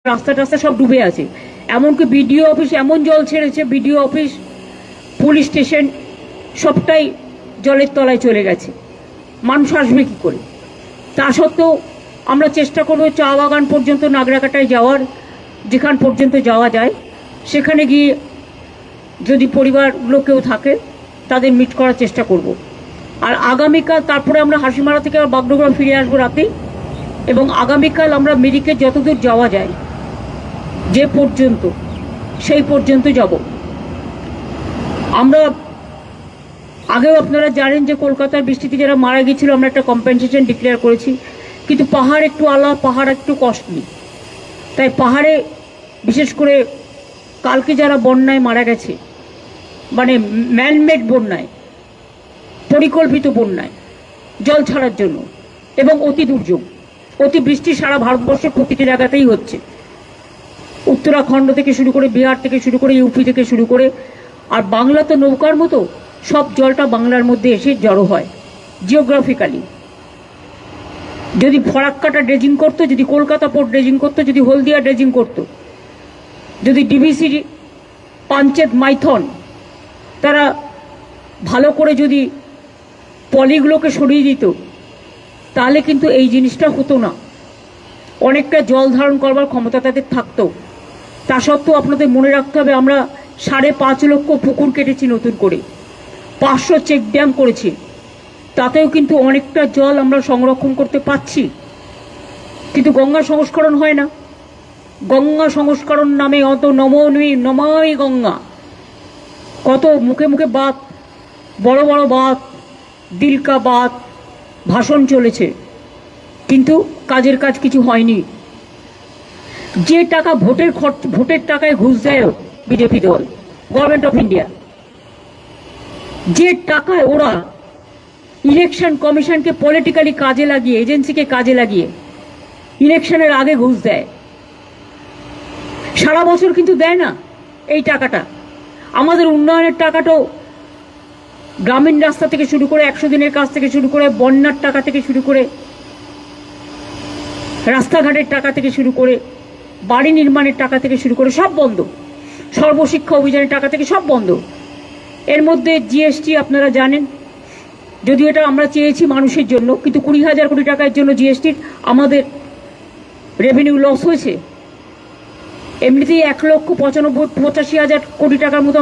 রাস্তা টাস্তা সব ডুবে আছে। এমনকি বিডিও অফিস এমন জল ছেড়েছে, বিডিও অফিস, পুলিশ স্টেশন সবটাই জলের তলায় চলে গেছে। মানুষ আসবে কি করে? তা সত্ত্বেও আমরা চেষ্টা করব চা বাগান পর্যন্ত, নাগরাকাটায় যাওয়ার, যেখান পর্যন্ত যাওয়া যায় সেখানে গিয়ে যদি পরিবারগুলো কেউ থাকে তাদের মিট করার চেষ্টা করব। আর আগামীকাল তারপরে আমরা হাসিমারা থেকে বাগডোগরা ফিরে আসবো রাতে, এবং আগামীকাল আমরা মিরিকে যতদূর যাওয়া যায়, যে পর্যন্ত, সেই পর্যন্ত যাব। আমরা আগেও আপনারা জানেন যে কলকাতার বৃষ্টিতে যারা মারা গিয়েছিল আমরা একটা কম্পেনসেশন ডিক্লেয়ার করেছি, কিন্তু পাহাড় একটু আলাদা, পাহাড় একটু কস্টলি। তাই পাহাড়ে বিশেষ করে কালকে যারা বন্যায় মারা গেছে, মানে ম্যানমেড বন্যায়, পরিকল্পিত বন্যায়, জল ছাড়ার জন্য, এবং অতি দুর্যোগ, অতি বৃষ্টি সারা ভারতবর্ষের প্রতিটি জায়গাতেই হচ্ছে, উত্তরাখণ্ড থেকে শুরু করে, বিহার থেকে শুরু করে, ইউপি থেকে শুরু করে। আর বাংলা তো নৌকার মতো, সব জলটা বাংলার মধ্যে এসে জড়ো হয় জিওগ্রাফিক্যালি। যদি ফরাক্কাটা ড্রেজিং করতো, যদি কলকাতা পোর্ট ড্রেজিং করতো, যদি হলদিয়া ড্রেজিং করতো, যদি ডিভিসি, পাঞ্চেত, মাইথন তারা ভালো করে যদি পলিগুলোকে সরিয়ে দিত, তাহলে কিন্তু এই জিনিসটা হতো না। অনেকটা জল ধারণ করবার ক্ষমতা তাদের থাকতো। তা সত্ত্বেও আপনাদের মনে রাখতে হবে, আমরা 5.5 লক্ষ পুকুর কেটেছি নতুন করে, 500 চেক ড্যাম করেছি, তাতেও কিন্তু অনেকটা জল আমরা সংরক্ষণ করতে পারছি। কিন্তু গঙ্গা সংস্করণ হয় না। গঙ্গা সংস্করণ নামে অত নমামি গঙ্গা, কত মুখে মুখে বাত, বড় বড় বাত, দিলকা বাত, ভাষণ চলেছে, কিন্তু কাজের কাজ কিছু হয়নি। যে টাকা ভোটের টাকায় ঘুষ দেয় বিজেপি দল, গভর্নমেন্ট অফ ইন্ডিয়া, যে টাকায় ওরা ইলেকশন কমিশনকে পলিটিক্যালি কাজে লাগিয়ে, এজেন্সিকে কাজে লাগিয়ে ইলেকশনের আগে ঘুষ দেয়, সারা বছর কিন্তু দেয় না এই টাকাটা। আমাদের উন্নয়নের টাকাটাও গ্রামীণ রাস্তা থেকে শুরু করে, 100 দিনের কাজ থেকে শুরু করে, বন্যার টাকা থেকে শুরু করে, রাস্তাঘাটের টাকা থেকে শুরু করে, বাড়ি নির্মাণের টাকা থেকে শুরু করে সব বন্ধ, সর্বশিক্ষা অভিযানের টাকা থেকে সব বন্ধ। এর মধ্যে জিএসটি আপনারা জানেন, যদিও এটা আমরা চেয়েছি মানুষের জন্য, কিন্তু 20,000 কোটি টাকার জন্য জিএসটির আমাদের রেভিনিউ লস হয়েছে। এমনিতেই 1,85,000 কোটি টাকার মতন